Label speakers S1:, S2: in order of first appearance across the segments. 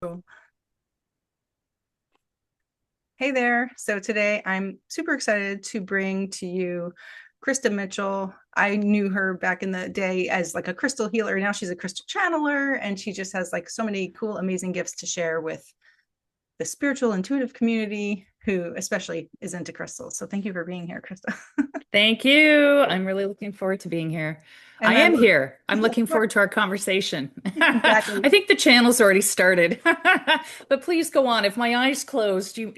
S1: Cool. Hey there. So today I'm super excited to bring to you Krista Michell. I knew her back in the day as like a crystal healer. Now she's a crystal channeler, and she just has like so many cool, amazing gifts to share with the spiritual intuitive community who especially is into crystals. So thank you for being here, Krista.
S2: Thank you. I'm really looking forward to being here. I
S1: And I
S2: am
S1: love,
S2: here. I'm looking forward to our conversation.
S1: exactly.
S2: I think the channel's already started. But please go on. If my eyes closed, you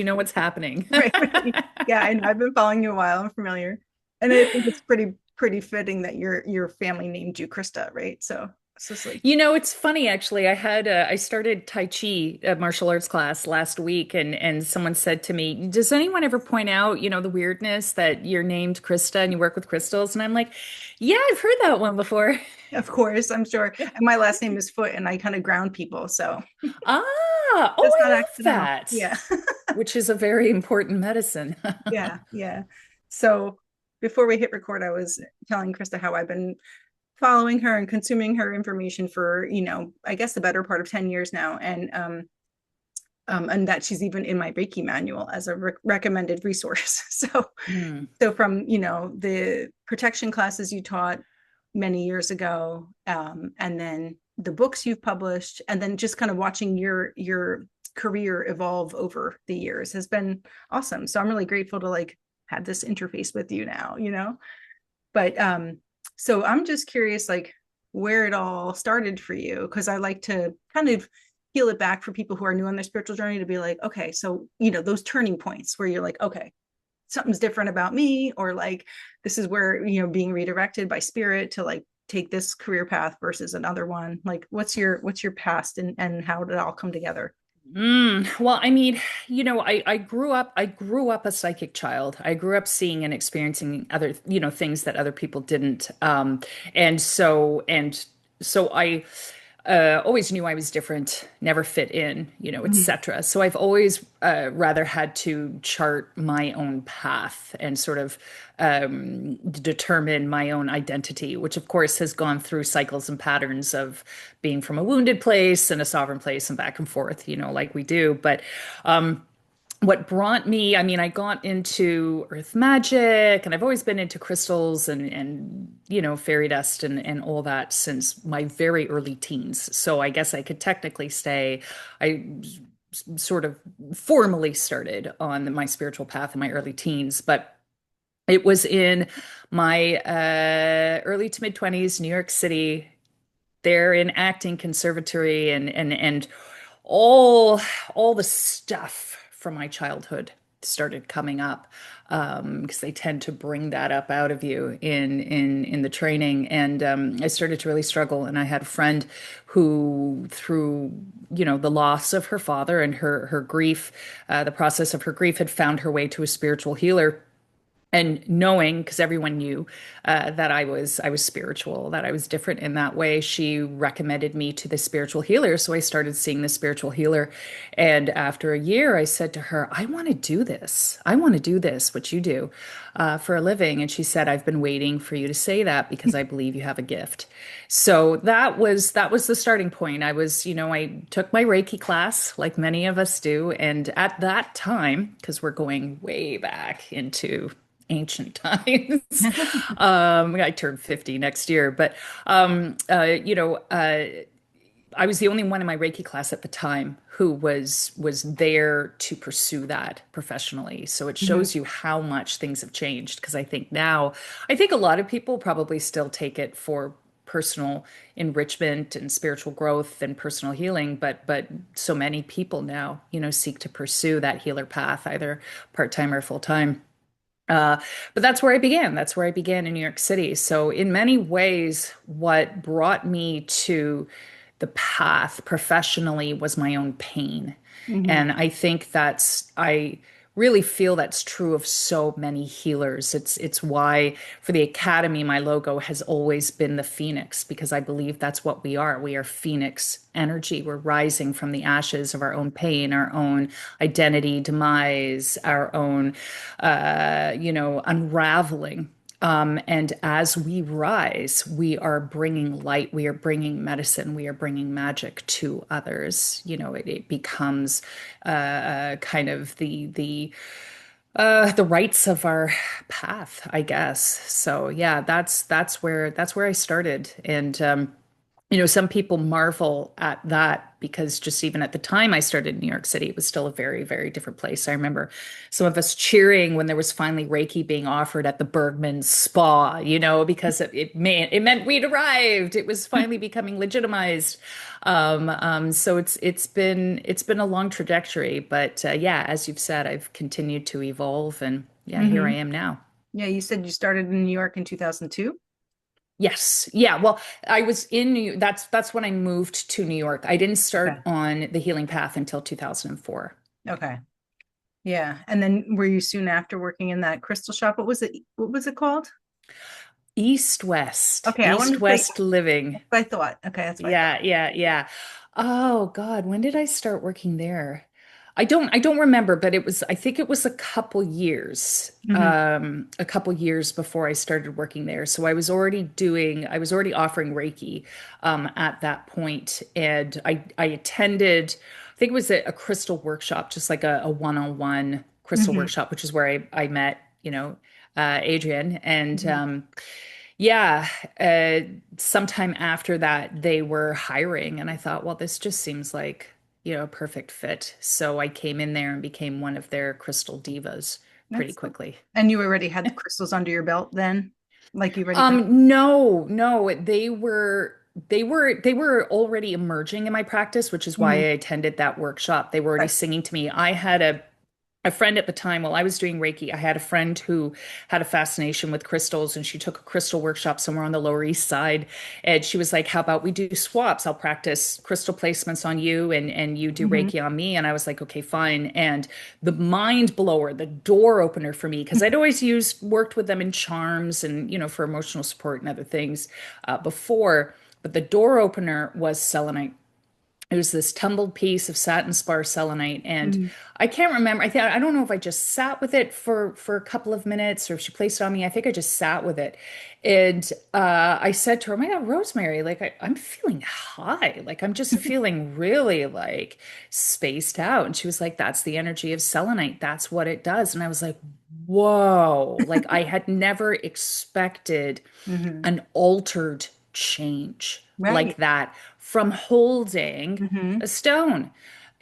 S2: know what's happening.
S1: Right, right. Yeah, I know. I've been following you a while. I'm familiar. And I think it's pretty fitting that your family named you Krista, right? So it's just like
S2: It's funny actually. I started Tai Chi, a martial arts class last week, and someone said to me, "Does anyone ever point out, the weirdness that you're named Krista and you work with crystals?" And I'm like, "Yeah, I've heard that one before."
S1: of course, I'm sure. And my last name is Foot, and I kind of ground people, so
S2: Ah, oh,
S1: it's not
S2: I love
S1: accidental.
S2: that,
S1: Yeah,
S2: which is a very important medicine.
S1: yeah, yeah. So before we hit record, I was telling Krista how I've been following her and consuming her information for, I guess the better part of 10 years now, and that she's even in my Reiki manual as a recommended resource. So,
S2: Hmm.
S1: so from the protection classes you taught many years ago, and then the books you've published, and then just kind of watching your career evolve over the years has been awesome. So I'm really grateful to like have this interface with you now. But so I'm just curious, like where it all started for you, because I like to kind of peel it back for people who are new on their spiritual journey to be like, okay, so those turning points where you're like, okay, something's different about me, or like this is where being redirected by spirit to like take this career path versus another one. Like what's your past, and how did it all come together?
S2: Well, I mean, I grew up a psychic child. I grew up seeing and experiencing other, things that other people didn't. And so I always knew I was different, never fit in,
S1: Mhm.
S2: etc. So I've always rather had to chart my own path and sort of determine my own identity, which of course has gone through cycles and patterns of being from a wounded place and a sovereign place and back and forth, like we do. But what brought me, I mean, I got into earth magic and I've always been into crystals and fairy dust and all that since my very early teens. So I guess I could technically say I sort of formally started on my spiritual path in my early teens, but it was in my early to mid 20s, New York City. There in acting conservatory and all all the stuff from my childhood started coming up because they tend to bring that up out of you in the training. And I started to really struggle. And I had a friend who, through the loss of her father and her grief, the process of her grief, had found her way to a spiritual healer, and knowing, because everyone knew that I was spiritual, that I was different in that way, she recommended me to the spiritual healer. So I started seeing the spiritual healer, and after a year, I said to her, "I want to do this. I want to do this, what you do, for a living." And she said, "I've been waiting for you to say that because I believe you have a gift." So that was the starting point. I took my Reiki class, like many of us do, and at that time, because we're going way back into ancient times. I turned 50 next year, but um, uh, you know, uh, I was the only one in my Reiki class at the time who was there to pursue that professionally. So it
S1: Mhm.
S2: shows you how much things have changed. Because I think a lot of people probably still take it for personal enrichment and spiritual growth and personal healing, but so many people now, seek to pursue that healer path, either part-time or full-time. Uh, but that's where I began. That's where I began in New York City. So, in many ways, what brought me to the path professionally was my own pain.
S1: Mhm.
S2: And I really feel that's true of so many healers. It's why for the Academy, my logo has always been the Phoenix, because I believe that's what we are. We are Phoenix energy. We're rising from the ashes of our own pain, our own identity demise, our own, unraveling And as we rise, we are bringing light, we are bringing medicine, we are bringing magic to others. It becomes kind of the rites of our path, I guess. So yeah, that's where I started, and some people marvel at that because just even at the time I started in New York City, it was still a very, very different place. I remember some of us cheering when there was finally Reiki being offered at the Bergman Spa, because it meant we'd arrived. It was finally becoming legitimized. So it's been a long trajectory, but yeah, as you've said, I've continued to evolve, and yeah, here I
S1: Hmm.
S2: am now.
S1: Yeah, you said you started in New York in 2002.
S2: Yes. Yeah. Well, I was in New that's when I moved to New York. I didn't
S1: Okay.
S2: start on the healing path until 2004.
S1: Okay. Yeah. And then were you soon after working in that crystal shop? What was it? What was it called?
S2: East West,
S1: Okay, I wanted
S2: East
S1: to say
S2: West Living.
S1: that's what I thought. Okay, that's what I thought.
S2: Yeah, yeah, yeah. Oh God, when did I start working there? I don't remember, but I think it was
S1: Hmm.
S2: a couple years before I started working there. So I was already offering Reiki at that point. And I attended, I think it was a crystal workshop, just like a one-on-one crystal
S1: Hmm.
S2: workshop, which is where I met, Adrian. And
S1: Hmm.
S2: yeah, uh, sometime after that, they were hiring, and I thought, well, this just seems like, a perfect fit. So I came in there and became one of their crystal divas pretty
S1: That's so,
S2: quickly.
S1: and you already had the crystals under your belt then? Like you already kind
S2: No, no, they were already emerging in my practice, which is
S1: of.
S2: why I
S1: Hmm.
S2: attended that workshop. They were already
S1: Right.
S2: singing to me. I had a friend at the time while I was doing Reiki. I had a friend who had a fascination with crystals, and she took a crystal workshop somewhere on the Lower East Side. And she was like, "How about we do swaps? I'll practice crystal placements on you, and you do
S1: Hmm.
S2: Reiki on me." And I was like, "Okay, fine." And the mind blower, the door opener for me, because I'd always worked with them in charms and for emotional support and other things before, but the door opener was selenite. It was this tumbled piece of satin spar selenite, and
S1: Hmm.
S2: I can't remember. I don't know if I just sat with it for a couple of minutes or if she placed it on me. I think I just sat with it, and I said to her, "Oh my God, Rosemary, like I'm feeling high, like I'm just feeling really like spaced out." And she was like, "That's the energy of selenite. That's what it does." And I was like, "Whoa!" Like I had never expected
S1: Hmm.
S2: an altered change like
S1: Right.
S2: that from holding
S1: Hmm.
S2: a stone.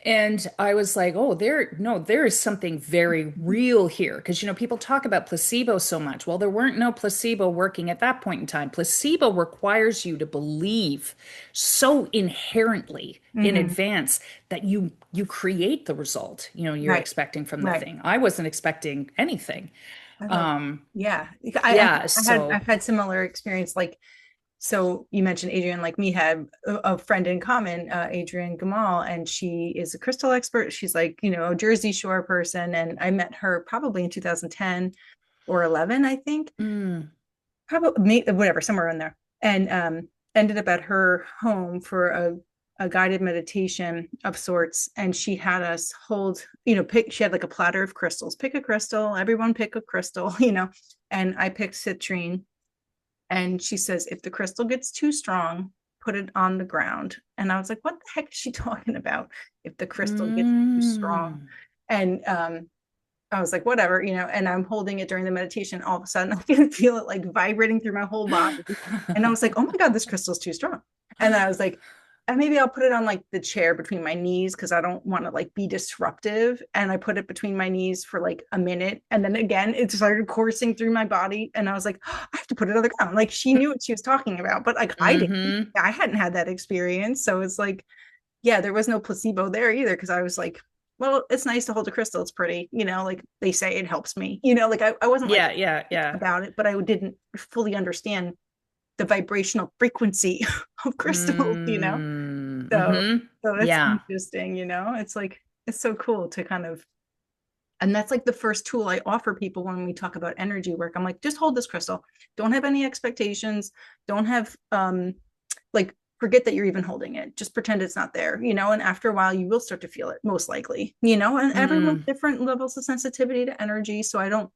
S2: And I was like, oh, no, there is something very real here. Because, people talk about placebo so much. Well, there weren't no placebo working at that point in time. Placebo requires you to believe so inherently in
S1: Hmm.
S2: advance that you create the result, you're
S1: Right.
S2: expecting from the
S1: Right.
S2: thing. I wasn't expecting anything.
S1: I love,
S2: Um,
S1: yeah.
S2: yeah,
S1: I've had similar experience. Like, so you mentioned Adrian, like me had a friend in common, Adrian Gamal, and she is a crystal expert. She's like, a Jersey Shore person. And I met her probably in 2010 or 11, I think.
S2: mm,
S1: Probably whatever, somewhere in there. And ended up at her home for a guided meditation of sorts. And she had us hold, she had like a platter of crystals. Pick a crystal, everyone pick a crystal, and I picked citrine. And she says, if the crystal gets too strong, put it on the ground. And I was like, what the heck is she talking about? If the crystal gets too strong.
S2: mm.
S1: And I was like, whatever, and I'm holding it during the meditation. All of a sudden, I can feel it like vibrating through my whole body. And I was like, oh my God, this crystal's too strong. And then I was like, and maybe I'll put it on like the chair between my knees because I don't want to like be disruptive. And I put it between my knees for like a minute. And then again, it started coursing through my body. And I was like, oh, I have to put it on the ground. Like she knew what she was talking about, but like I didn't.
S2: Hmm.
S1: I hadn't had that experience. So it's like, yeah, there was no placebo there either because I was like, well, it's nice to hold a crystal. It's pretty, like they say it helps me, like I wasn't like
S2: Yeah, yeah, yeah.
S1: about it, but I didn't fully understand the vibrational frequency of crystals. So,
S2: Hmm.
S1: so it's
S2: Yeah.
S1: interesting, it's like, it's so cool to kind of, and that's like the first tool I offer people when we talk about energy work. I'm like, just hold this crystal. Don't have any expectations. Don't have, like forget that you're even holding it, just pretend it's not there, and after a while you will start to feel it most likely, and everyone's
S2: Mm.
S1: different levels of sensitivity to energy, so I don't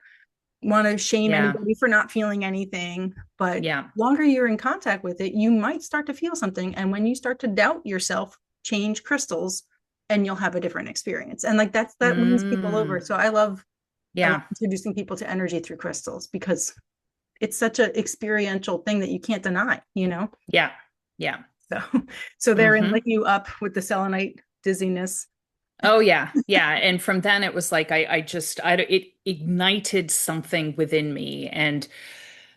S1: want to shame
S2: Yeah.
S1: anybody for not feeling anything, but
S2: Yeah.
S1: longer you're in contact with it, you might start to feel something. And when you start to doubt yourself, change crystals and you'll have a different experience. And like that wins people over.
S2: Mm.
S1: So I love
S2: Yeah.
S1: introducing people to energy through crystals because it's such an experiential thing that you can't deny, you know?
S2: Yeah. Yeah.
S1: So so therein
S2: Hmm.
S1: like you up with the selenite dizziness.
S2: Oh yeah, yeah. And from then it was like it ignited something within me, and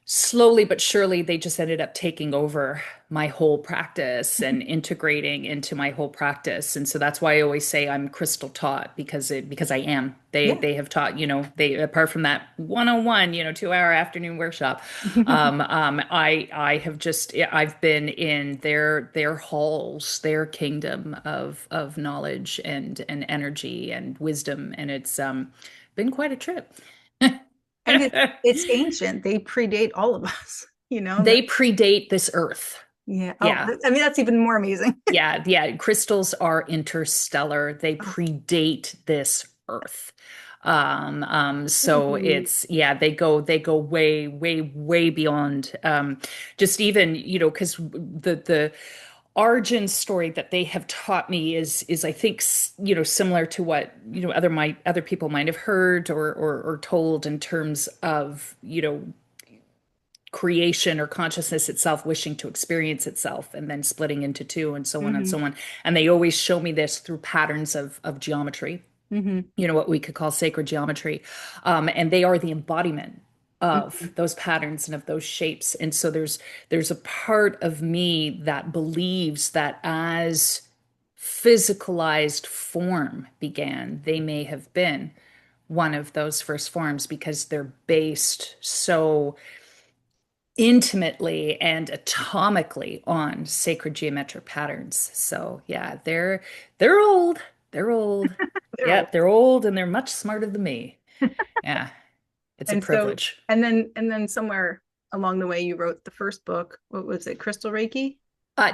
S2: slowly but surely they just ended up taking over my whole practice and integrating into my whole practice. And so that's why I always say I'm crystal taught, because I am.
S1: Yeah.
S2: They have taught, they, apart from that 101, 2-hour afternoon workshop, I have just, I've been in their halls, their kingdom of knowledge and energy and wisdom, and it's been quite a trip.
S1: And it's ancient. They predate all of us, you know that.
S2: They predate this earth.
S1: Yeah. Oh,
S2: Yeah.
S1: I mean that's even more amazing.
S2: Yeah. Yeah. Crystals are interstellar. They
S1: Oh,
S2: predate this earth. So
S1: ooh.
S2: it's, yeah, they go way, way, way beyond, just even, because the origin story that they have taught me is I think, similar to what, other people might have heard or told in terms of, creation or consciousness itself wishing to experience itself and then splitting into two, and so on and so
S1: Hmm.
S2: on. And they always show me this through patterns of geometry,
S1: Hmm.
S2: what we could call sacred geometry. And they are the embodiment of
S1: Hmm.
S2: those patterns and of those shapes. And so there's a part of me that believes that as physicalized form began, they may have been one of those first forms, because they're based so intimately and atomically on sacred geometric patterns. So yeah, they're old. They're old.
S1: They're
S2: Yeah,
S1: old.
S2: they're old and they're much smarter than me. Yeah, it's a
S1: And so
S2: privilege.
S1: and then somewhere along the way you wrote the first book. What was it? Crystal Reiki?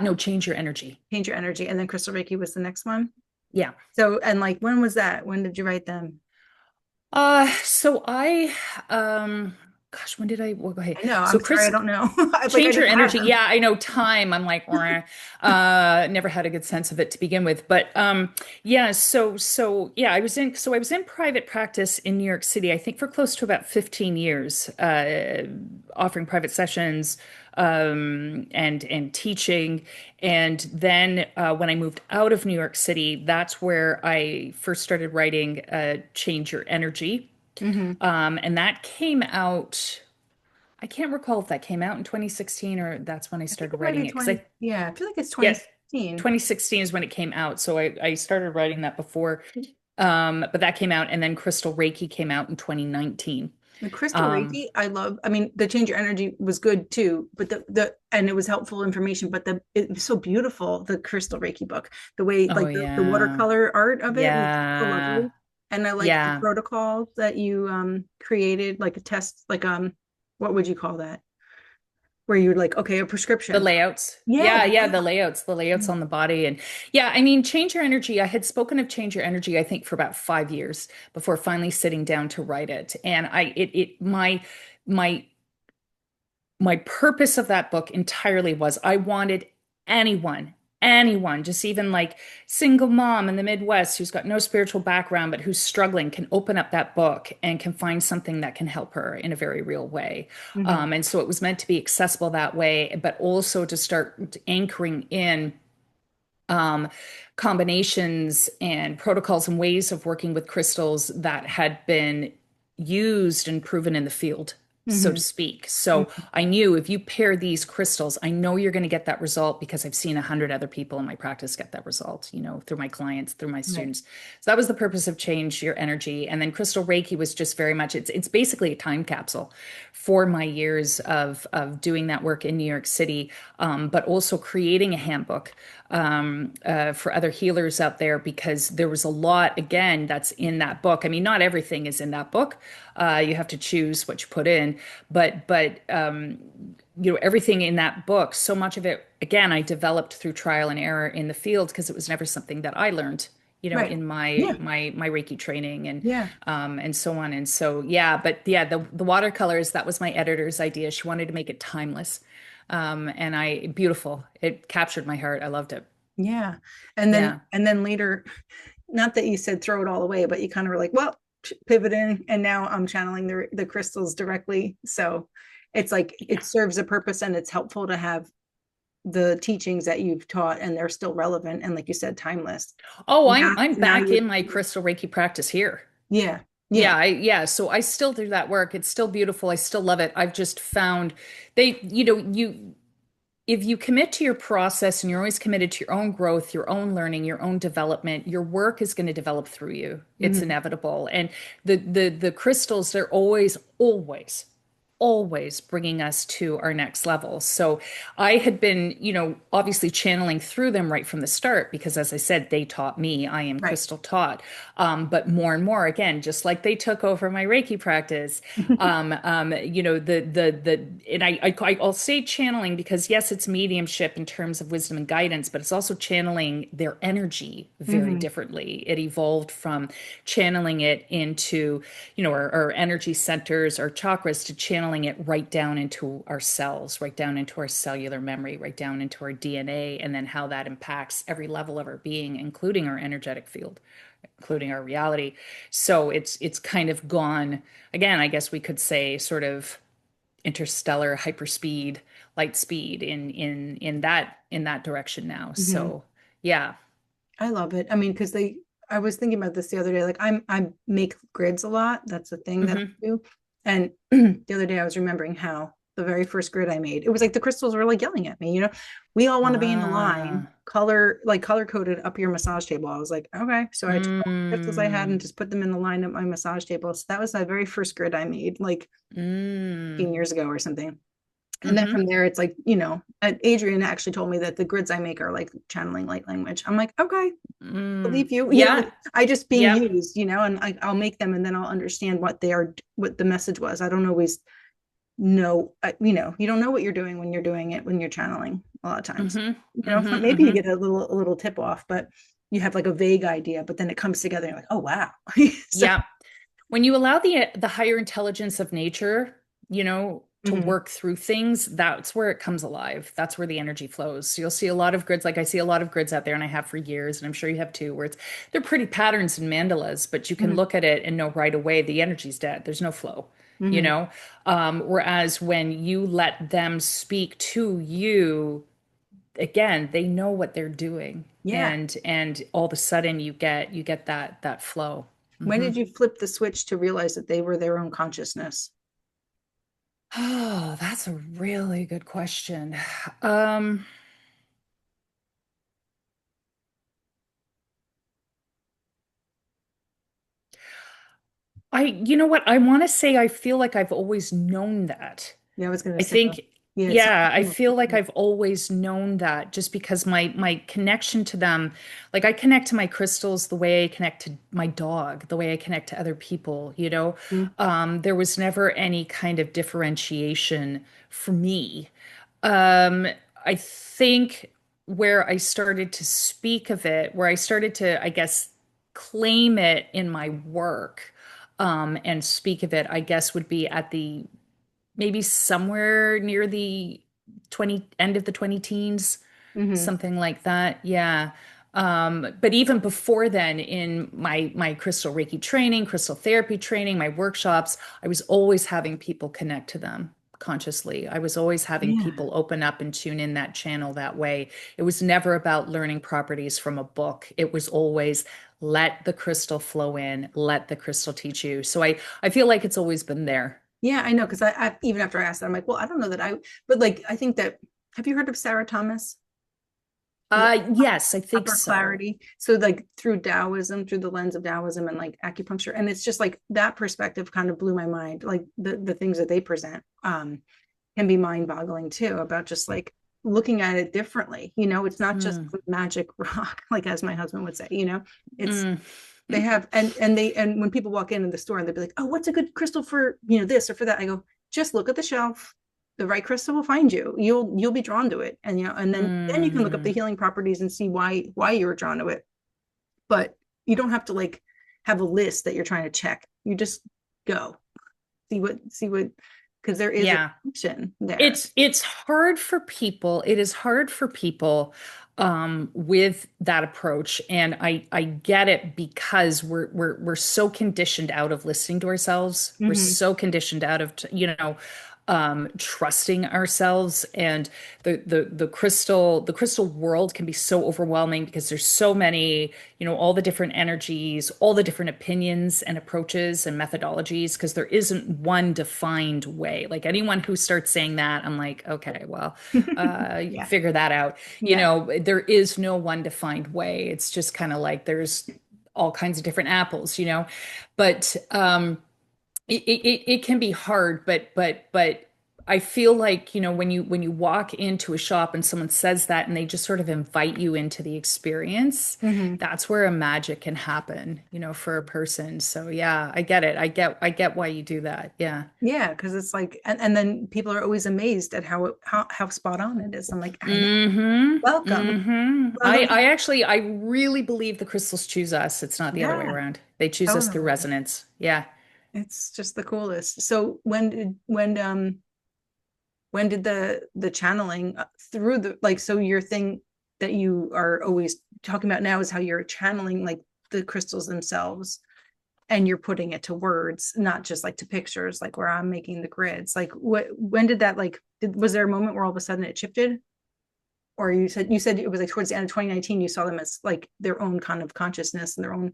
S2: No, change your energy.
S1: Change Your Energy. And then Crystal Reiki was the next one.
S2: Yeah.
S1: So and like when was that? When did you write them?
S2: So I, gosh, when did I, well, okay.
S1: I know.
S2: So
S1: I'm sorry, I
S2: Chris,
S1: don't know. I
S2: change your
S1: didn't have
S2: energy.
S1: them.
S2: Yeah, I know time. I'm like, never had a good sense of it to begin with. But yeah, yeah, I was in private practice in New York City, I think for close to about 15 years, offering private sessions, and teaching. And then when I moved out of New York City, that's where I first started writing Change Your Energy.
S1: Hmm.
S2: And that came out, I can't recall if that came out in 2016 or that's when I
S1: I think
S2: started
S1: it might be
S2: writing it. Because
S1: 20. Yeah, I feel like it's
S2: yes,
S1: 2016.
S2: 2016 is when it came out. So I started writing that before. But that came out, and then Crystal Reiki came out in 2019.
S1: The Crystal
S2: Um,
S1: Reiki, I love. I mean, the Change Your Energy was good too, but the and it was helpful information, but it was so beautiful, the Crystal Reiki book. The way
S2: oh
S1: like the
S2: yeah.
S1: watercolor art of it was so
S2: Yeah.
S1: lovely. And I like the
S2: Yeah.
S1: protocol that you created, like a test, like what would you call that? Where you're like, okay, a
S2: The
S1: prescription.
S2: layouts.
S1: Yeah,
S2: Yeah,
S1: the
S2: yeah,
S1: layout.
S2: the layouts on the body. And yeah, I mean, change your energy. I had spoken of change your energy, I think, for about 5 years before finally sitting down to write it. And my my purpose of that book entirely was I wanted anyone, anyone, just even like single mom in the Midwest who's got no spiritual background but who's struggling, can open up that book and can find something that can help her in a very real way.
S1: Hmm.
S2: And so it was meant to be accessible that way, but also to start anchoring in um, combinations and protocols and ways of working with crystals that had been used and proven in the field, so to
S1: Hmm.
S2: speak. So I knew if you pair these crystals, I know you're going to get that result because I've seen 100 other people in my practice get that result, through my clients, through my
S1: Right.
S2: students. So that was the purpose of Change Your Energy. And then Crystal Reiki was just very much, it's basically a time capsule for my years of doing that work in New York City, but also creating a handbook for other healers out there, because there was a lot, again, that's in that book. I mean, not everything is in that book. You have to choose what you put in, but everything in that book, so much of it, again, I developed through trial and error in the field, because it was never something that I learned,
S1: Right.
S2: in my
S1: Yeah.
S2: my Reiki training
S1: Yeah.
S2: and so on. And so yeah, but yeah, the watercolors, that was my editor's idea. She wanted to make it timeless. And I beautiful. It captured my heart. I loved it.
S1: Yeah.
S2: Yeah.
S1: And then later, not that you said throw it all away, but you kind of were like, well, pivot in, and now I'm channeling the crystals directly. So it's like it serves a purpose, and it's helpful to have the teachings that you've taught, and they're still relevant and, like you said, timeless.
S2: Oh,
S1: Now,
S2: I'm
S1: now
S2: back
S1: you're,
S2: in my crystal Reiki practice here.
S1: yeah, yeah.
S2: Yeah, so I still do that work. It's still beautiful. I still love it. I've just found they, you if you commit to your process and you're always committed to your own growth, your own learning, your own development, your work is going to develop through you. It's
S1: Mhm.
S2: inevitable. And the crystals, they're always bringing us to our next level. So I had been, obviously channeling through them right from the start because, as I said, they taught me. I am
S1: Right.
S2: crystal taught. But more and more, again, just like they took over my Reiki practice, and I'll say channeling because yes, it's mediumship in terms of wisdom and guidance, but it's also channeling their energy very
S1: Mhm.
S2: differently. It evolved from channeling it into, our energy centers, our chakras, to channeling it right down into our cells, right down into our cellular memory, right down into our DNA, and then how that impacts every level of our being, including our energetic field, including our reality. So it's kind of gone again, I guess we could say sort of interstellar hyperspeed, light speed in that direction now.
S1: Mhm.
S2: So yeah.
S1: I love it. I mean, because I was thinking about this the other day. Like I make grids a lot. That's a thing that
S2: Hmm.
S1: I do. And the other day I was remembering how the very first grid I made, it was like the crystals were like yelling at me, we all want to be in the line,
S2: Ah.
S1: color coded up your massage table. I was like, okay. So I took all the crystals I had and
S2: Mm.
S1: just put them in the line at my massage table. So that was my very first grid I made like
S2: Mm.
S1: 15 years ago or something. And then
S2: Hmm.
S1: from there, it's like, Adrian actually told me that the grids I make are like channeling light language. I'm like, okay,
S2: Mm.
S1: believe you.
S2: Yeah.
S1: Like I just being
S2: Yep.
S1: used, and I'll make them and then I'll understand what the message was. I don't always know, you don't know what you're doing when you're doing it, when you're channeling a lot of times.
S2: Hmm. Hmm.
S1: Maybe you
S2: Hmm.
S1: get a little tip off, but you have like a vague idea, but then it comes together and you're like, oh, wow. So,
S2: Yeah. When you allow the higher intelligence of nature, to
S1: mhm,
S2: work through things, that's where it comes alive. That's where the energy flows. So you'll see a lot of grids, like I see a lot of grids out there, and I have for years, and I'm sure you have too, where they're pretty patterns and mandalas, but you can
S1: mhm,
S2: look at it and know right away the energy's dead. There's no flow, you
S1: mhm.
S2: know? Whereas when you let them speak to you, again, they know what they're doing.
S1: Yeah.
S2: And all of a sudden you get that flow.
S1: When
S2: Hmm.
S1: did you flip the switch to realize that they were their own consciousness?
S2: Oh, that's a really good question. Um, you know what? I want to say I feel like I've always known that.
S1: Yeah, I was gonna
S2: I
S1: say,
S2: think,
S1: yeah, it's
S2: yeah, I
S1: something
S2: feel like I've always known that just because my connection to them, like I connect to my crystals the way I connect to my dog, the way I connect to other people.
S1: Mhm.
S2: There was never any kind of differentiation for me. Um, I think where I started to speak of it, where I started to, I guess, claim it in my work, and speak of it, I guess would be at the maybe somewhere near the 20 end of the 20 teens,
S1: Mhm.
S2: something like that. Yeah. But even before then, in my crystal Reiki training, crystal therapy training, my workshops, I was always having people connect to them consciously. I was always having
S1: Yeah.
S2: people open up and tune in that channel that way. It was never about learning properties from a book. It was always let the crystal flow in, let the crystal teach you. So I feel like it's always been there.
S1: Yeah, I know. Because I even after I asked that, I'm like, well, I don't know that but like, I think that, have you heard of Sarah Thomas? The
S2: Yes, I think
S1: upper
S2: so.
S1: clarity. So like through Taoism, through the lens of Taoism and like acupuncture. And it's just like that perspective kind of blew my mind. Like the things that they present can be mind boggling too, about just like looking at it differently. It's not just
S2: Mm,
S1: magic rock, like as my husband would say, it's
S2: mm,
S1: they have, and when people walk into the store and they'll be like, oh, what's a good crystal for, this or for that? I go, just look at the shelf. The right crystal will find you. You'll be drawn to it. And and then you can look up the
S2: mm,
S1: healing properties and see why you were drawn to it. But you don't have to like have a list that you're trying to check. You just go see what, because there is a
S2: Yeah.
S1: connection there.
S2: It's hard for people. It is hard for people with that approach, and I get it because we're so conditioned out of listening to ourselves. We're
S1: Hmm.
S2: so conditioned out of trusting ourselves, and the crystal world can be so overwhelming because there's so many, all the different energies, all the different opinions and approaches and methodologies, because there isn't one defined way. Like anyone who starts saying that, I'm like, okay, well,
S1: Yeah.
S2: figure that out.
S1: Yeah.
S2: There is no one defined way. It's just kind of like there's all kinds of different apples, but it can be hard, but I feel like, when you walk into a shop and someone says that and they just sort of invite you into the experience,
S1: Hmm.
S2: that's where a magic can happen, for a person. So yeah, I get it. I get why you do that. Yeah.
S1: Yeah, because it's like, and then people are always amazed at how spot on it is. I'm like, I know.
S2: Mm-hmm.
S1: Welcome.
S2: Mm-hmm. I,
S1: Welcome.
S2: I actually, I really believe the crystals choose us. It's not the other way
S1: Yeah,
S2: around. They choose us through
S1: totally.
S2: resonance. Yeah.
S1: It's just the coolest. So when did the channeling through the like, so your thing that you are always talking about now is how you're channeling like the crystals themselves, and you're putting it to words, not just like to pictures, like where I'm making the grids. Like what, when did that like, was there a moment where all of a sudden it shifted? Or you said it was like towards the end of 2019, you saw them as like their own kind of consciousness and their own,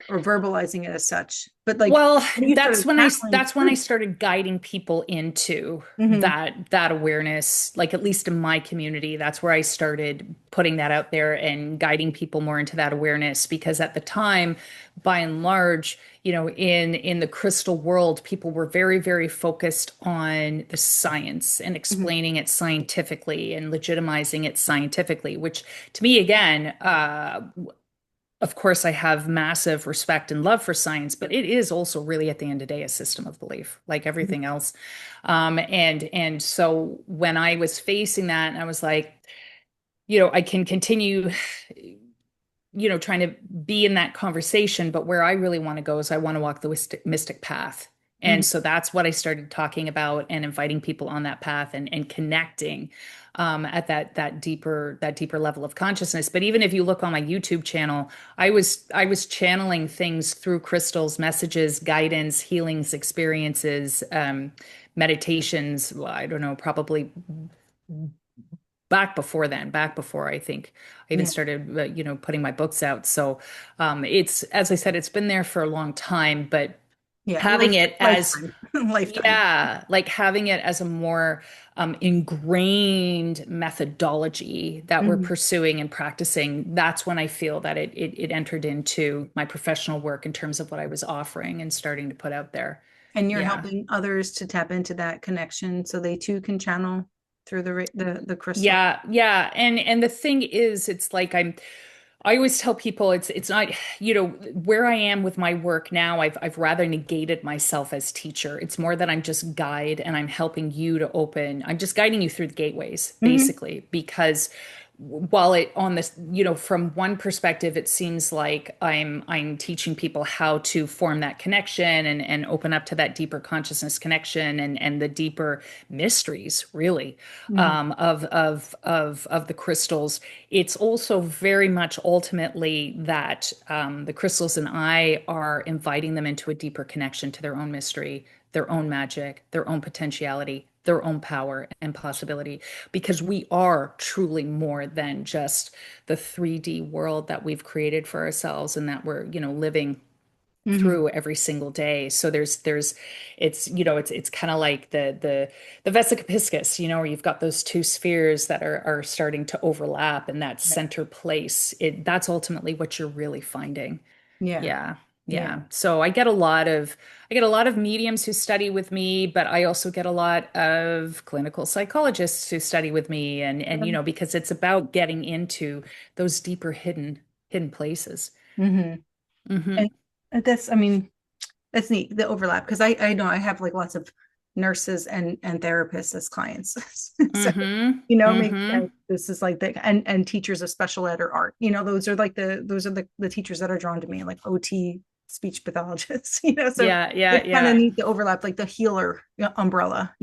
S1: or verbalizing it as such. But like
S2: Well,
S1: when you
S2: that's
S1: started
S2: when I
S1: channeling
S2: that's when I
S1: through.
S2: started guiding people into
S1: Hmm.
S2: that awareness, like at least in my community, that's where I started putting that out there and guiding people more into that awareness, because at the time, by and large, in the crystal world, people were very, very focused on the science and
S1: Hmm.
S2: explaining it scientifically and legitimizing it scientifically, which to me, again, of course, I have massive respect and love for science, but it is also really at the end of the day a system of belief, like everything else. And so when I was facing that, I was like, I can continue, trying to be in that conversation, but where I really want to go is I want to walk the mystic path. And
S1: Hmm.
S2: so that's what I started talking about and inviting people on that path and connecting at that deeper level of consciousness. But even if you look on my YouTube channel, I was channeling things through crystals, messages, guidance, healings, experiences, meditations. Well, I don't know, probably back before then, back before I think I even
S1: Yeah.
S2: started, putting my books out. So it's, as I said, it's been there for a long time, but
S1: Yeah.
S2: having it as,
S1: Lifetime. Lifetime.
S2: yeah, like having it as a more ingrained methodology that we're
S1: Hmm.
S2: pursuing and practicing, that's when I feel that it entered into my professional work in terms of what I was offering and starting to put out there.
S1: And you're
S2: Yeah.
S1: helping others to tap into that connection so they too can channel through the crystal.
S2: Yeah, yeah. And the thing is, it's like I always tell people it's not, where I am with my work now, I've rather negated myself as teacher. It's more that I'm just guide and I'm helping you to open, I'm just guiding you through the gateways,
S1: Hmm.
S2: basically, because while it on this, from one perspective, it seems like I'm teaching people how to form that connection and open up to that deeper consciousness connection and the deeper mysteries, really,
S1: Hmm.
S2: of the crystals. It's also very much ultimately that the crystals and I are inviting them into a deeper connection to their own mystery, their own magic, their own potentiality, their own power and possibility, because we are truly more than just the 3D world that we've created for ourselves and that we're, living
S1: Hmm.
S2: through every single day. So it's kind of like the Vesica Piscis, where you've got those two spheres that are starting to overlap, and that center place, that's ultimately what you're really finding.
S1: Yeah.
S2: Yeah.
S1: Yeah.
S2: Yeah. So I get a lot of mediums who study with me, but I also get a lot of clinical psychologists who study with me, and because it's about getting into those deeper hidden places.
S1: Hmm.
S2: Hmm.
S1: And that's, I mean, that's neat, the overlap, because I know I have like lots of nurses and therapists as clients. So,
S2: Mm-hmm.
S1: makes
S2: Mm-hmm.
S1: sense. This is like and teachers of special ed or art, those are like the teachers that are drawn to me, like OT, speech pathologists, so
S2: Yeah, yeah,
S1: it's kind of
S2: yeah.
S1: neat to overlap, like the healer umbrella.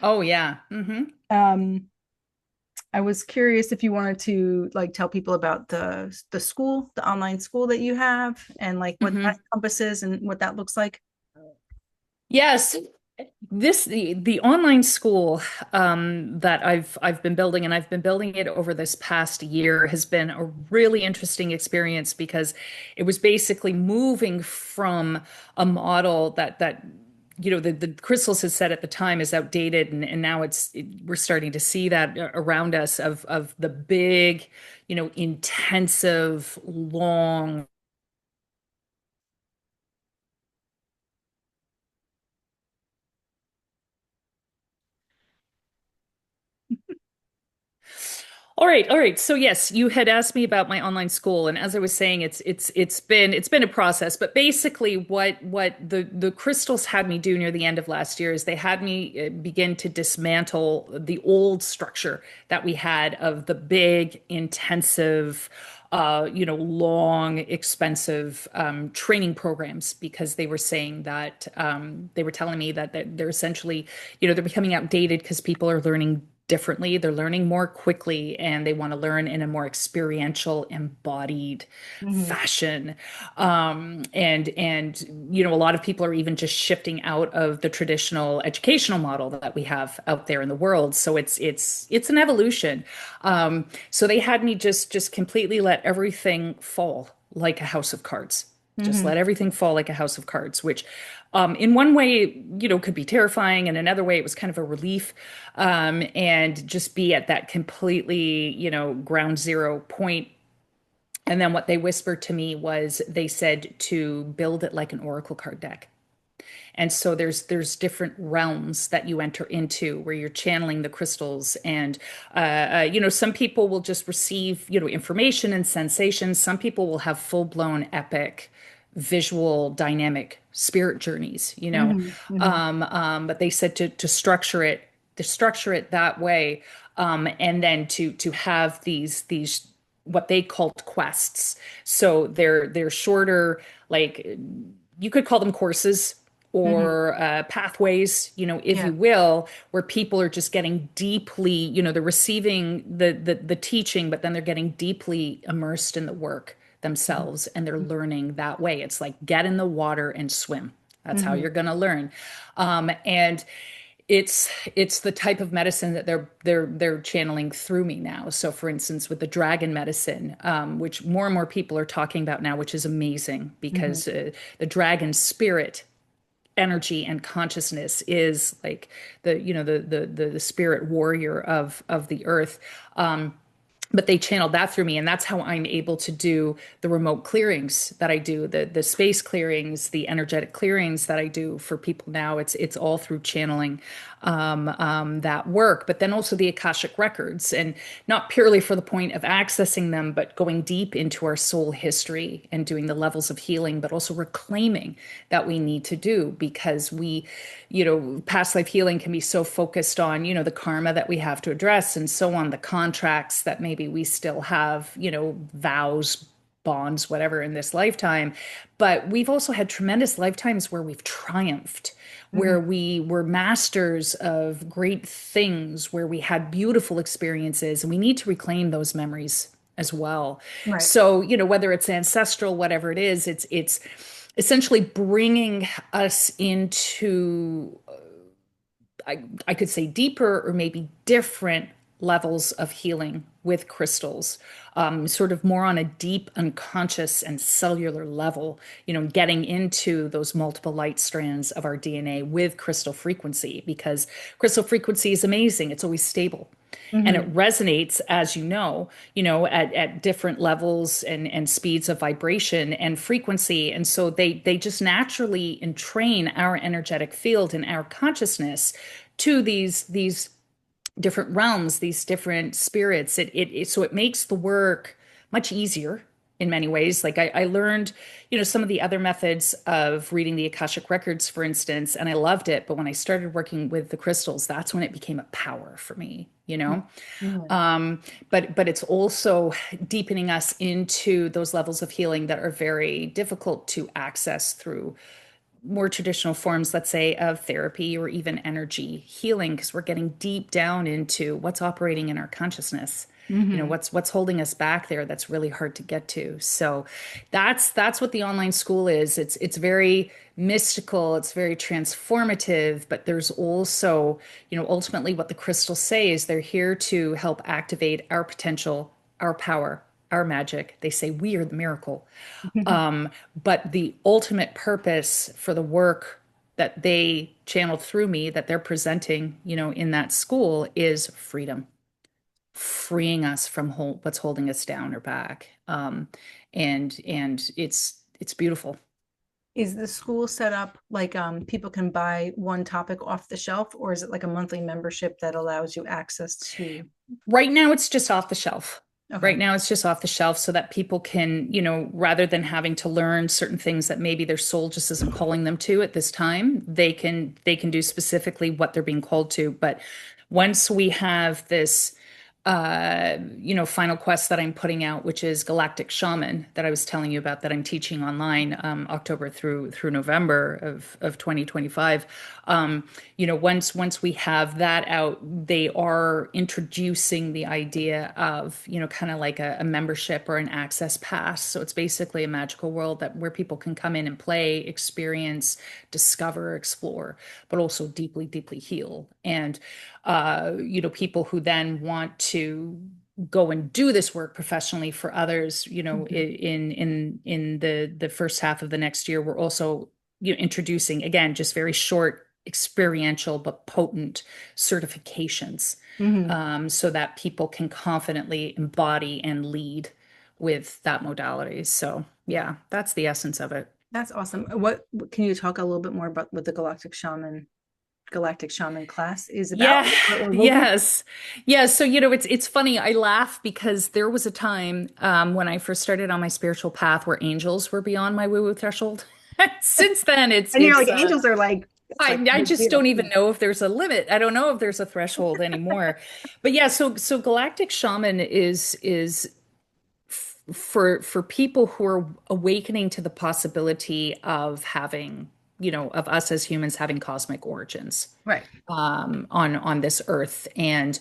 S2: Oh yeah. Mm-hmm.
S1: Um, I was curious if you wanted to like tell people about the school, the online school that you have, and like what that
S2: Mm-hmm.
S1: encompasses and what that looks like.
S2: Yes. The online school that I've been building, and I've been building it over this past year, has been a really interesting experience because it was basically moving from a model that the Crystals had said at the time is outdated, and now we're starting to see that around us of the big, intensive, long. All right, all right. So yes, you had asked me about my online school, and as I was saying, it's been a process. But basically, what the crystals had me do near the end of last year is they had me begin to dismantle the old structure that we had of the big, intensive, long, expensive training programs, because they were saying that they were telling me that they're essentially, they're becoming outdated because people are learning differently. They're learning more quickly, and they want to learn in a more experiential, embodied
S1: Mhm.
S2: fashion. And a lot of people are even just shifting out of the traditional educational model that we have out there in the world. So it's an evolution. So they had me just completely let everything fall like a house of cards. Just
S1: Mhm.
S2: let everything fall like a house of cards, which in one way, could be terrifying. And another way, it was kind of a relief. And just be at that completely, ground zero point. And then what they whispered to me was they said to build it like an oracle card deck. And so there's different realms that you enter into where you're channeling the crystals, and some people will just receive information and sensations. Some people will have full blown epic visual dynamic spirit journeys.
S1: Mhm. Mhm.
S2: But they said to structure it that way, and then to have these what they called quests. So they're shorter, like you could call them courses
S1: Mhm.
S2: or pathways, if
S1: Yeah.
S2: you will, where people are just getting deeply, they're receiving the teaching, but then they're getting deeply immersed in the work themselves, and they're learning that way. It's like get in the water and swim. That's how
S1: Mhm.
S2: you're going to learn. And it's the type of medicine that they're channeling through me now. So, for instance, with the dragon medicine, which more and more people are talking about now, which is amazing
S1: Mhm.
S2: because the dragon spirit energy and consciousness is like the spirit warrior of the earth. But they channeled that through me, and that's how I'm able to do the remote clearings that I do, the space clearings, the energetic clearings that I do for people now. It's all through channeling that work, but then also the Akashic records, and not purely for the point of accessing them, but going deep into our soul history and doing the levels of healing, but also reclaiming that we need to do, because past life healing can be so focused on, the karma that we have to address and so on, the contracts that maybe we still have, vows, bonds, whatever in this lifetime. But we've also had tremendous lifetimes where we've triumphed,
S1: Mhm.
S2: where we were masters of great things, where we had beautiful experiences, and we need to reclaim those memories as well.
S1: Right.
S2: So, whether it's ancestral, whatever it is, it's essentially bringing us into, I could say, deeper or maybe different levels of healing with crystals, sort of more on a deep unconscious and cellular level, getting into those multiple light strands of our DNA with crystal frequency, because crystal frequency is amazing. It's always stable. And
S1: Mhm.
S2: it resonates, as at different levels and speeds of vibration and frequency. And so they just naturally entrain our energetic field and our consciousness to these different realms, these different spirits. So it makes the work much easier. in many ways. Like I learned, some of the other methods of reading the Akashic records, for instance, and I loved it. But when I started working with the crystals, that's when it became a power for me,
S1: Mhm.
S2: but it's also deepening us into those levels of healing that are very difficult to access through more traditional forms, let's say, of therapy or even energy healing, because we're getting deep down into what's operating in our consciousness.
S1: Mhm.
S2: What's holding us back there that's really hard to get to. So that's what the online school is. It's very mystical, it's very transformative, but there's also, ultimately what the crystals say is they're here to help activate our potential, our power, our magic. They say we are the miracle. But the ultimate purpose for the work that they channeled through me, that they're presenting, in that school, is freedom, freeing us from what's holding us down or back. And it's beautiful.
S1: Is the school set up like people can buy one topic off the shelf, or is it like a monthly membership that allows you access to?
S2: Right now, it's just off the shelf.
S1: Okay.
S2: Right now, it's just off the shelf so that people can, rather than having to learn certain things that maybe their soul just isn't calling them to at this time, they can do specifically what they're being called to. But once we have this final quest that I'm putting out, which is Galactic Shaman, that I was telling you about, that I'm teaching online, October through November of 2025. Once we have that out, they are introducing the idea of, kind of like a membership or an access pass. So it's basically a magical world that where people can come in and play, experience, discover, explore, but also deeply, deeply heal. And people who then want to go and do this work professionally for others,
S1: Mhm.
S2: in the first half of the next year, we're also, introducing, again, just very short, experiential but potent certifications,
S1: Mhm.
S2: so that people can confidently embody and lead with that modality. So yeah, that's the essence of it.
S1: That's awesome. What can you talk a little bit more about what the Galactic Shaman class is about,
S2: Yeah,
S1: or will be?
S2: yes. Yeah, so it's funny. I laugh because there was a time when I first started on my spiritual path where angels were beyond my woo-woo threshold. Since then it's
S1: And you're like,
S2: it's
S1: angels are like, it's like a
S2: I
S1: big
S2: just
S1: deal.
S2: don't even know if there's a limit. I don't know if there's a threshold anymore. But yeah, so Galactic Shaman is for people who are awakening to the possibility of having, of us as humans having cosmic origins
S1: Right.
S2: on this earth, and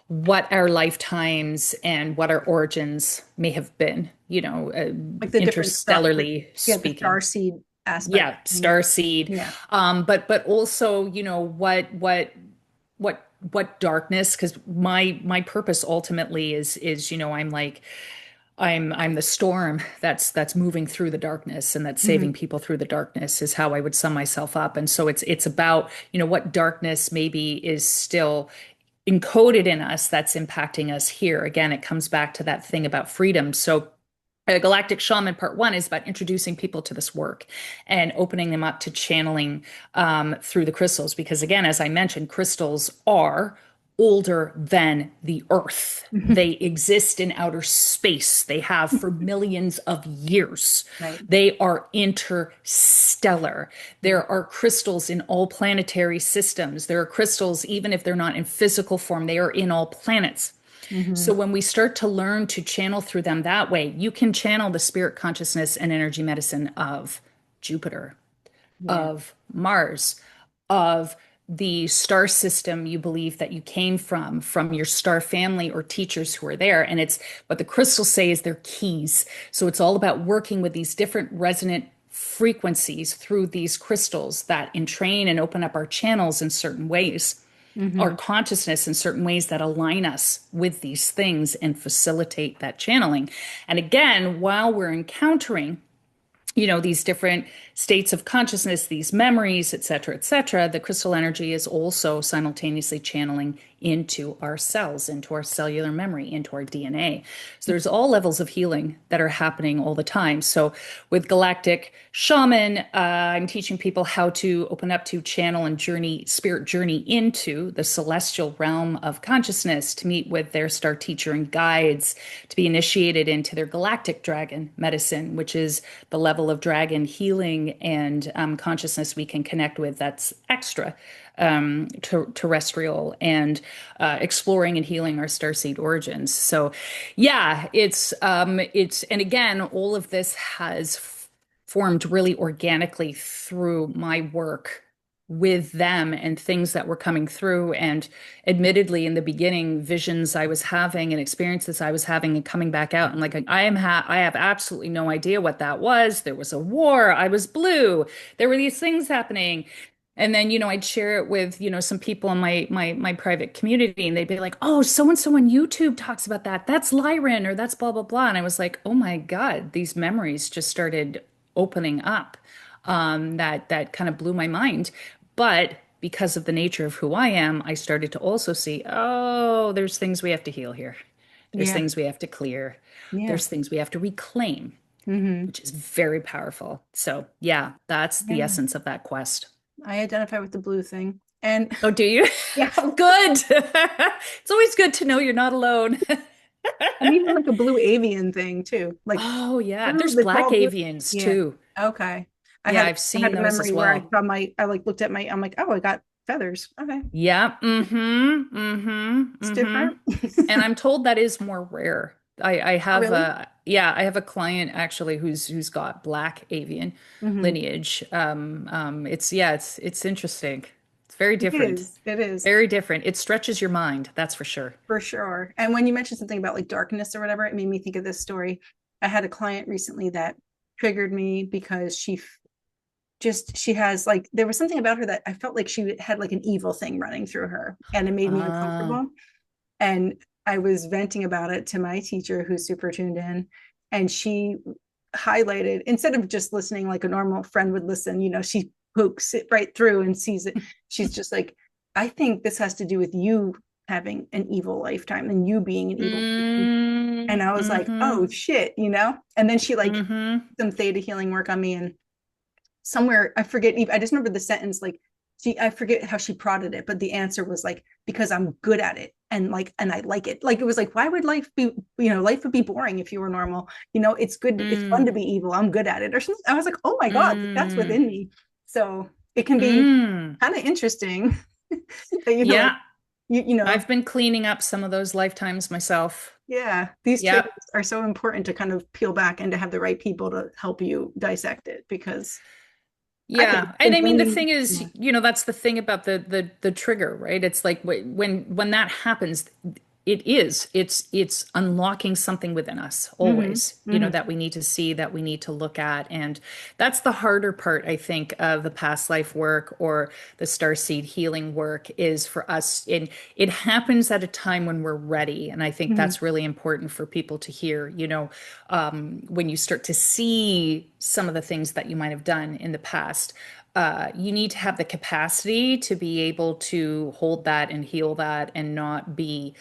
S2: what our lifetimes and what our origins may have been,
S1: Like the different star, like,
S2: interstellarly
S1: yeah, the
S2: speaking.
S1: star seed aspect.
S2: Yeah, star seed.
S1: Yeah.
S2: But also, what darkness, because my purpose ultimately is, I'm like, I'm the storm that's moving through the darkness and that's
S1: Mhm.
S2: saving people through the darkness, is how I would sum myself up. And so it's about, what darkness maybe is still encoded in us that's impacting us here. Again, it comes back to that thing about freedom. So Galactic Shaman Part One is about introducing people to this work and opening them up to channeling through the crystals. Because, again, as I mentioned, crystals are older than the Earth. They exist in outer space. They have for millions of years.
S1: Right.
S2: They are interstellar. There are crystals in all planetary systems. There are crystals, even if they're not in physical form, they are in all planets. So
S1: Mhm.
S2: when we start to learn to channel through them that way, you can channel the spirit consciousness and energy medicine of Jupiter,
S1: Yeah.
S2: of Mars, of the star system you believe that you came from your star family or teachers who are there. And it's what the crystals say is their keys. So it's all about working with these different resonant frequencies through these crystals that entrain and open up our channels in certain ways, our
S1: Mhm.
S2: consciousness in certain ways that align us with these things and facilitate that channeling. And again, while we're encountering, these different states of consciousness, these memories, et cetera, the crystal energy is also simultaneously channeling into our cells, into our cellular memory, into our DNA. So there's all levels of healing that are happening all the time. So with Galactic Shaman, I'm teaching people how to open up to channel and journey, spirit journey into the celestial realm of consciousness, to meet with their star teacher and guides, to be initiated into their galactic dragon medicine, which is the level of dragon healing and consciousness we can connect with that's extra terrestrial, and exploring and healing our starseed origins. So, yeah, and again, all of this has formed really organically through my work with them and things that were coming through. And admittedly, in the beginning, visions I was having and experiences I was having and coming back out. And like, I have absolutely no idea what that was. There was a war. I was blue. There were these things happening. And then, I'd share it with, some people in my private community, and they'd be like, "Oh, so and so on YouTube talks about that. That's Lyran, or that's blah blah blah." And I was like, "Oh my God, these memories just started opening up." That kind of blew my mind. But because of the nature of who I am, I started to also see, oh, there's things we have to heal here. There's
S1: Yeah.
S2: things we have to clear.
S1: Yeah.
S2: There's things we have to reclaim,
S1: Hmm.
S2: which is very powerful. So, yeah, that's the
S1: Yeah.
S2: essence of that quest.
S1: I identify with the blue thing. And
S2: Oh, do you?
S1: yeah,
S2: Oh, good. It's always good to know you're not alone.
S1: and even like a blue avian thing too. Like,
S2: Oh, yeah.
S1: oh,
S2: There's
S1: it's
S2: black
S1: all blue.
S2: avians
S1: Yeah.
S2: too.
S1: Okay. I
S2: Yeah,
S1: had
S2: I've
S1: I had
S2: seen
S1: a
S2: those as
S1: memory where I
S2: well.
S1: saw I like looked at I'm like, oh, I got feathers. Okay.
S2: Yeah. Mm-hmm. Mm-hmm.
S1: It's
S2: Mm-hmm.
S1: different.
S2: And I'm told that is more rare. I
S1: Oh,
S2: have
S1: really?
S2: a yeah, I have a client actually who's got black avian
S1: Hmm.
S2: lineage. It's yeah, it's interesting. It's very
S1: It
S2: different.
S1: is. It is.
S2: Very different. It stretches your mind, that's for sure.
S1: For sure. And when you mentioned something about like darkness or whatever, it made me think of this story. I had a client recently that triggered me because she has like there was something about her that I felt like she had like an evil thing running through her and it made me
S2: Uh,
S1: uncomfortable. And I was venting about it to my teacher who's super tuned in, and she highlighted, instead of just listening like a normal friend would listen, she pokes it right through and sees it. She's just like, I think this has to do with you having an evil lifetime and you being an evil person. And I was like, oh
S2: mm-hmm.
S1: shit. And then she like
S2: Mm-hmm.
S1: some theta healing work on me, and somewhere I forget, I just remember the sentence like I forget how she prodded it, but the answer was like, because I'm good at it, and I like it. Like it was like, why would life be, life would be boring if you were normal. It's good, it's fun to
S2: Mm,
S1: be evil, I'm good at it or something. I was like, oh my God, that's
S2: mm,
S1: within me. So it can be
S2: mm.
S1: kind of interesting that like
S2: Yeah,
S1: you know
S2: I've been cleaning up some of those lifetimes myself.
S1: yeah, these triggers
S2: Yep.
S1: are so important to kind of peel back and to have the right people to help you dissect it, because I think
S2: Yeah.
S1: it's
S2: And
S1: been
S2: I mean the
S1: bringing
S2: thing is,
S1: yeah.
S2: that's the thing about the trigger, right? It's like when that happens, it's unlocking something within us
S1: Hmm.
S2: always,
S1: Hmm.
S2: that we need to see, that we need to look at. And that's the harder part, I think, of the past life work or the starseed healing work, is for us. And it happens at a time when we're ready. And I think
S1: Hmm.
S2: that's really important for people to hear, when you start to see some of the things that you might have done in the past. You need to have the capacity to be able to hold that and heal that and not be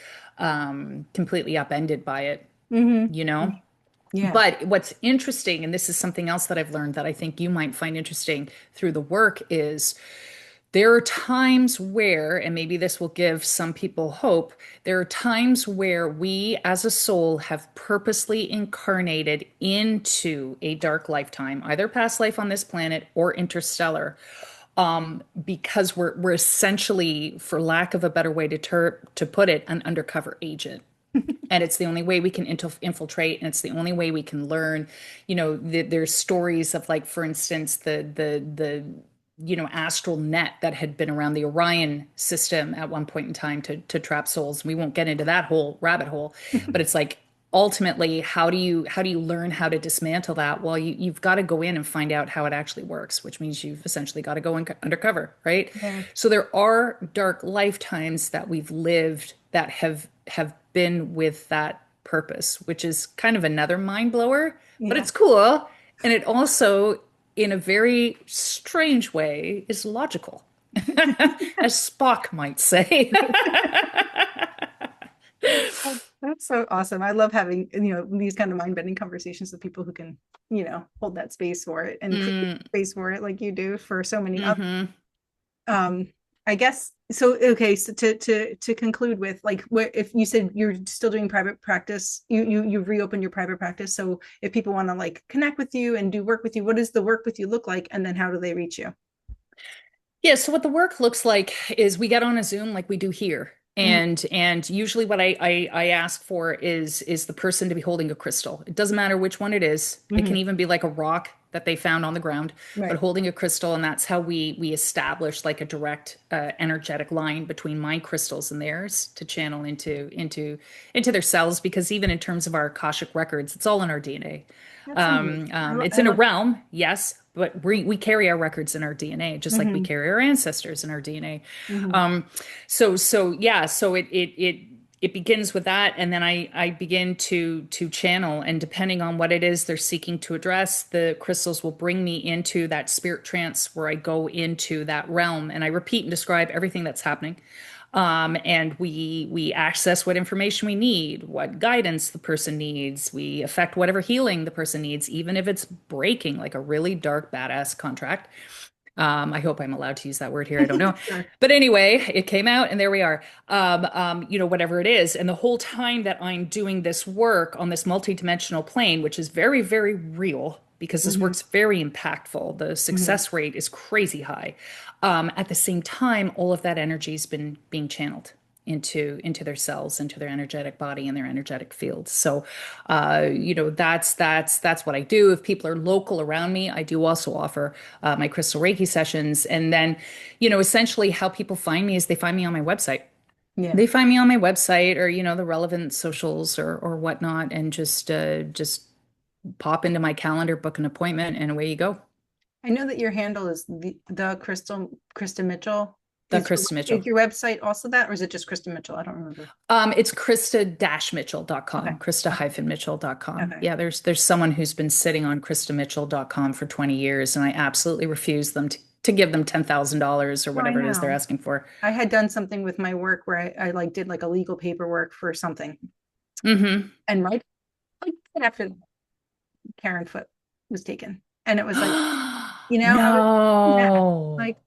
S2: completely upended by it,
S1: Hmm.
S2: you know?
S1: Yeah.
S2: But what's interesting, and this is something else that I've learned that I think you might find interesting through the work, is there are times where, and maybe this will give some people hope, there are times where we as a soul have purposely incarnated into a dark lifetime, either past life on this planet or interstellar, because we're essentially, for lack of a better way to put it, an undercover agent. And it's the only way we can infiltrate, and it's the only way we can learn. There's stories of, like, for instance, the astral net that had been around the Orion system at one point in time to trap souls. We won't get into that whole rabbit hole, but it's like, ultimately, how do you learn how to dismantle that? Well, you've got to go in and find out how it actually works, which means you've essentially got to go undercover, right?
S1: Yeah.
S2: So there are dark lifetimes that we've lived that have been with that purpose, which is kind of another mind blower, but
S1: Yeah.
S2: it's cool. And it also, in a very strange way, is logical. as Spock might say.
S1: Oh, that's so awesome. I love having, these kind of mind-bending conversations with people who can, hold that space for it and create
S2: Mm,
S1: space for it like you do for so many others.
S2: hmm
S1: Um, I guess so. Okay, so to conclude with, like, what if you said you're still doing private practice, you've reopened your private practice. So if people want to like connect with you and do work with you, what does the work with you look like? And then how do they reach you?
S2: Yeah, so what the work looks like is we get on a Zoom like we do here.
S1: Mhm.
S2: And usually what I ask for is the person to be holding a crystal. It doesn't matter which one it is. It
S1: Mhm.
S2: can even be like a rock that they found on the ground, but
S1: Right.
S2: holding a crystal, and that's how we establish like a direct energetic line between my crystals and theirs to channel into their cells. Because even in terms of our Akashic records, it's all in our DNA.
S1: That's amazing.
S2: It's
S1: I
S2: in a
S1: love.
S2: realm, yes, but we carry our records in our DNA, just like we
S1: Mhm.
S2: carry our ancestors in our DNA.
S1: Mhm.
S2: Um, so yeah, so it begins with that, and then I begin to channel, and depending on what it is they're seeking to address, the crystals will bring me into that spirit trance where I go into that realm, and I repeat and describe everything that's happening. And we access what information we need, what guidance the person needs. We affect whatever healing the person needs, even if it's breaking like a really dark, badass contract. I hope I'm allowed to use that word here. I don't know.
S1: Sure.
S2: But anyway, it came out and there we are. Whatever it is. And the whole time that I'm doing this work on this multidimensional plane, which is very, very real because this
S1: Mhm.
S2: work's very impactful, the
S1: Mhm.
S2: success rate is crazy high. At the same time, all of that energy has been being channeled into their cells, into their energetic body and their energetic fields. So that's what I do. If people are local around me, I do also offer my crystal Reiki sessions. And then, essentially how people find me is they find me on my website.
S1: Yeah.
S2: They find me on my website or, the relevant socials or whatnot, and just pop into my calendar, book an appointment, and away you go.
S1: I know that your handle is the Krista Mitchell.
S2: The
S1: Is
S2: Krista
S1: is
S2: Mitchell.
S1: your website also that, or is it just Krista Mitchell? I don't remember.
S2: It's Krista-Mitchell.com,
S1: Okay.
S2: Krista-Mitchell.com.
S1: Okay.
S2: Yeah, there's someone who's been sitting on KristaMitchell.com for 20 years, and I absolutely refuse them to give them $10,000 or
S1: No, I
S2: whatever it is they're
S1: know.
S2: asking for.
S1: I had done something with my work where I like did like a legal paperwork for something,
S2: Mm-hmm.
S1: and right after Karen Foot was taken, and it was like, I was, yeah,
S2: No.
S1: like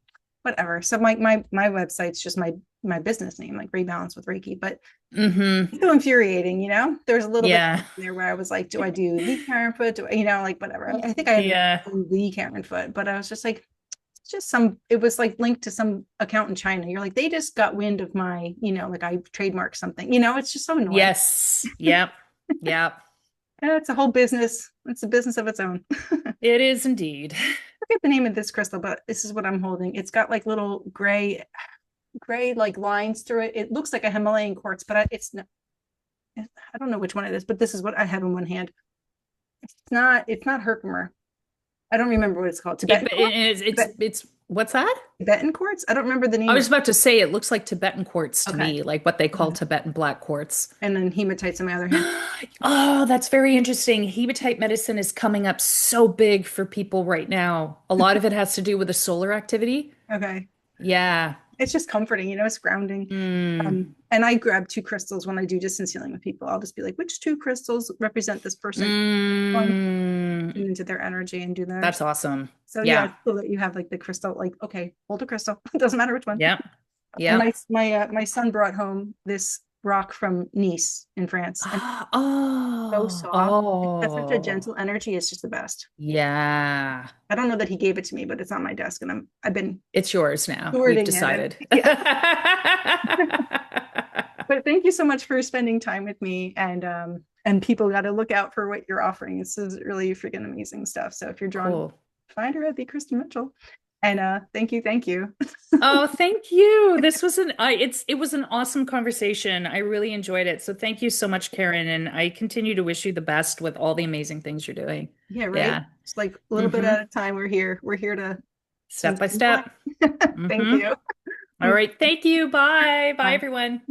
S1: whatever. So my website's just my business name, like Rebalance with Reiki, but
S2: Mm-hmm.
S1: it's so infuriating. There's a little bit
S2: Yeah.
S1: there where I was like, do I do the Karen Foot? Do I, like whatever. I think I ended up
S2: Yeah.
S1: doing the Karen Foot, but I was just like, it's just it was like linked to some account in China. You're like, they just got wind of my, like I trademarked something, it's just so annoying.
S2: Yes. Yep. Yep.
S1: It's a whole business. It's a business of its own.
S2: It is indeed.
S1: Forget the name of this crystal, but this is what I'm holding. It's got like little gray like lines through it. It looks like a Himalayan quartz, but it's not. I don't know which one it is, but this is what I have in one hand. It's not Herkimer. I don't remember what it's called. Tibetan quartz?
S2: It's what's that?
S1: Tibetan quartz? I don't remember the
S2: I
S1: name of
S2: was
S1: it.
S2: about to say it looks like Tibetan quartz to
S1: Okay.
S2: me, like what they call
S1: Mhm.
S2: Tibetan black quartz.
S1: And then hematite's on my other hand.
S2: Oh, that's very interesting. Hematite medicine is coming up so big for people right now. A lot of it has to do with the solar activity.
S1: Okay.
S2: Yeah.
S1: It's just comforting, it's grounding.
S2: Mm.
S1: And I grab two crystals when I do distance healing with people. I'll just be like, which two crystals represent this person? One,
S2: Mm.
S1: tune into their energy and do
S2: That's
S1: theirs.
S2: awesome.
S1: So yeah,
S2: Yeah.
S1: it's cool that you have like the crystal, like, okay, hold a crystal. It doesn't matter which one.
S2: Yep.
S1: And
S2: Yep.
S1: my son brought home this rock from Nice in France, and so
S2: Oh,
S1: soft. It has such a
S2: oh,
S1: gentle energy. It's just the best.
S2: yeah.
S1: I don't know that he gave it to me, but it's on my desk, and I've been
S2: It's yours now. We've
S1: stewarding it. And
S2: decided.
S1: yeah. But thank you so much for spending time with me, and people got to look out for what you're offering. This is really freaking amazing stuff. So if you're drawn,
S2: Cool.
S1: find her at the Krista Mitchell. And thank you.
S2: Oh, thank you. This was it was an awesome conversation. I really enjoyed it. So thank you so much, Karen, and I continue to wish you the best with all the amazing things you're doing.
S1: Yeah, right.
S2: Yeah.
S1: It's like a little bit
S2: Mm-hmm.
S1: at a time. We're here. We're here to
S2: Step by
S1: transcend life.
S2: step.
S1: Thank
S2: Mm-hmm.
S1: you.
S2: All right. Thank you. Bye. Bye,
S1: Bye.
S2: everyone.